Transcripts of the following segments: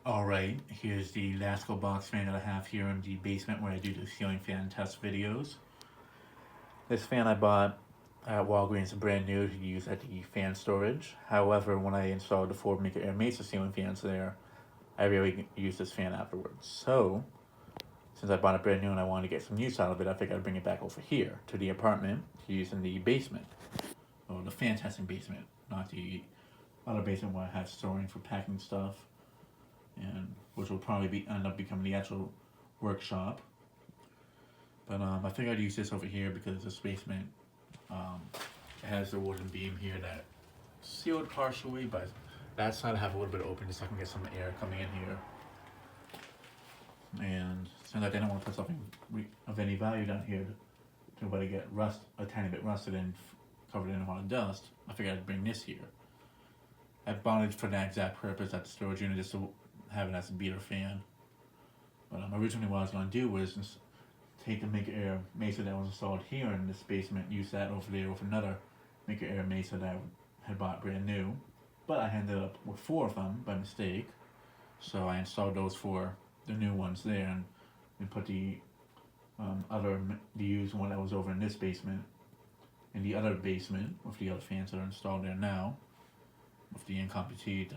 Alright, here's the Lasko box fan that I have here in the basement where I do the ceiling fan test videos. This fan I bought at Walgreens brand new to use at the fan storage. However, when I installed the four Maker Air Mesa ceiling fans there, I really used this fan afterwards. So, since I bought it brand new and I wanted to get some use out of it, I figured I'd bring it back over here to the apartment to use in the basement. Or the fan testing basement, not the other basement where I have storing for packing stuff, and which will probably end up becoming the actual workshop. But I figured I'd use this over here because this basement has the wooden beam here that sealed partially, but that side I have a little bit open just so I can get some air coming in here. And since I didn't want to put something of any value down here to let it get a tiny bit rusted and covered in a lot of dust, I figured I'd bring this here. I bought it for that exact purpose at the storage unit, just to have it as a beater fan. But originally what I was going to do was take the Maker Air Mesa that was installed here in this basement, use that over there with another Maker Air Mesa that I had bought brand new. But I ended up with four of them by mistake, so I installed those four, the new ones there, and put the used one that was over in this basement in the other basement with the other fans that are installed there now, with the Incompetite, the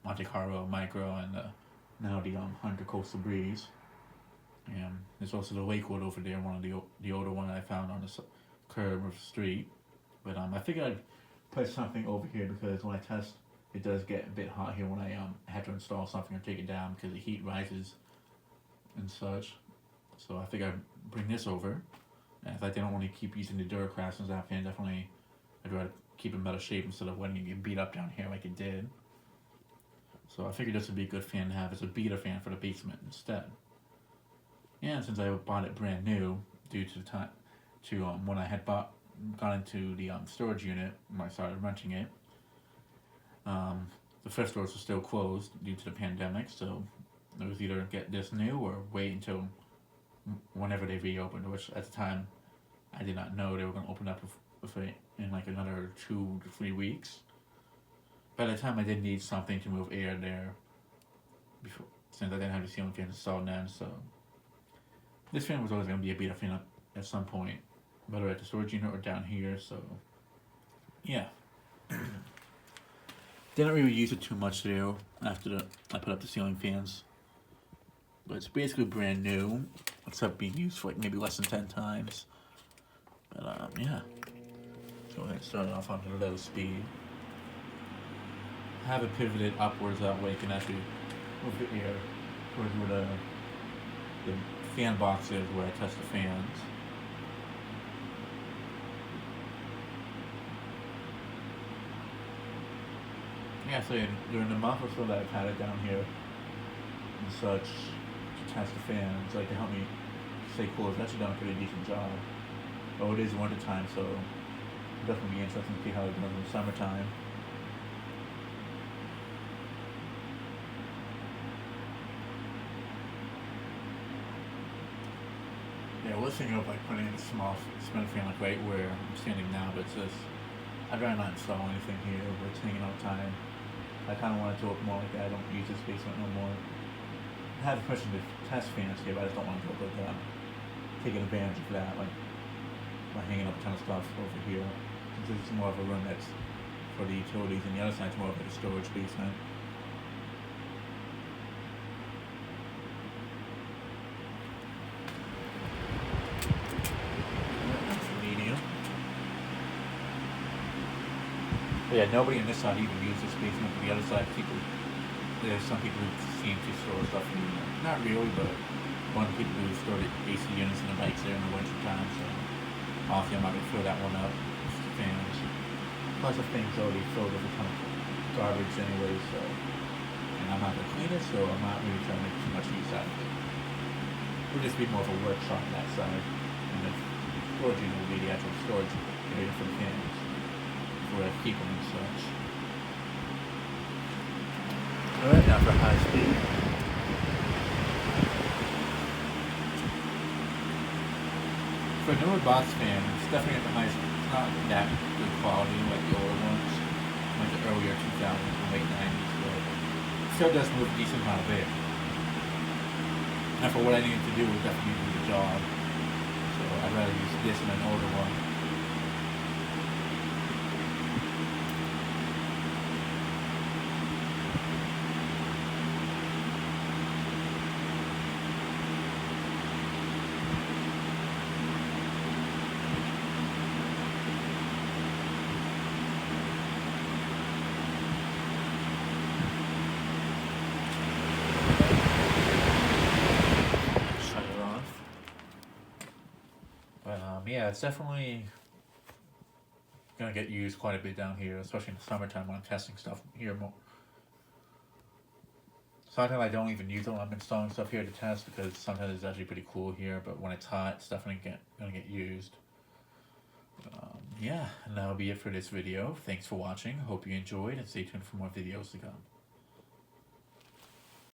Monte Carlo Micro, and now the Hunter Coastal Breeze. And there's also the Lakewood over there, one of the older one I found on the curb of the street. But I figured I'd put something over here because when I test, it does get a bit hot here when I have to install something or take it down because the heat rises and such. So I figured I'd bring this over. And if I didn't want to keep using the Duracrafts, since that fan I'd rather keep it in better shape instead of letting it get beat up down here like it did. So I figured this would be a good fan to have as a beater fan for the basement instead. And since I bought it brand new, due to the time, when I had gone into the storage unit when I started renting it, the thrift stores were still closed due to the pandemic. So it was either get this new or wait until whenever they reopened, which at the time I did not know they were going to open up in like another 2 to 3 weeks. By the time I did need something to move air there, since I didn't have the ceiling fan installed then, so this fan was always going to be a beater fan at some point, whether at the storage unit or down here. So yeah, didn't really use it too much there after I put up the ceiling fans, but it's basically brand new, except being used for like maybe less than 10 times. But yeah, go ahead and start it off on a low speed. Have it pivoted upwards, that way you can actually move the air towards where the fan box is, where I test the fans. Yeah, so during the month or so that I've had it down here and such to test the fans, like to help me stay cool, it's actually done a pretty decent job. Oh, it is winter time, so it'll definitely be interesting to see how it does in the summertime. Yeah, I was thinking of like putting in a small spin fan like right where I'm standing now, but it's just I'd rather not install anything here, but it's hanging out time. I kind of want it to look more like that. I don't use this basement no more. I have a question to test fans here, but I just don't want to look like taking advantage of that, like by hanging up a ton of stuff over here. Since this is more of a room that's for the utilities, and the other side's more of like a storage basement. But yeah, nobody on this side even uses this basement. On the other side, there's some people who seem to store stuff in there. Not really, but one of the people who store the AC units and the bikes there in the winter time, so obviously I'm not going to fill that one up with the fans. Plus the thing's already filled with a ton of garbage anyway, so, and I'm not going to clean it, so I'm not really trying to make too much use out of it. It'll just be more of a workshop on that side, and the storage unit will be the actual storage area for the fans, where I keep them and such. Alright, now for high speed. For a newer box fan, it's definitely at the high speed. It's not that good quality like the older ones, like the earlier 2000s and late 90s, but still does move a decent amount of air. And for what I need to do, it would definitely do the job. So I'd rather use this than an older one. Yeah, it's definitely gonna get used quite a bit down here, especially in the summertime when I'm testing stuff here more. Sometimes I don't even use it when I'm installing stuff here to test because sometimes it's actually pretty cool here, but when it's hot, it's definitely gonna get used. Yeah, and that'll be it for this video. Thanks for watching. Hope you enjoyed, and stay tuned for more videos to come.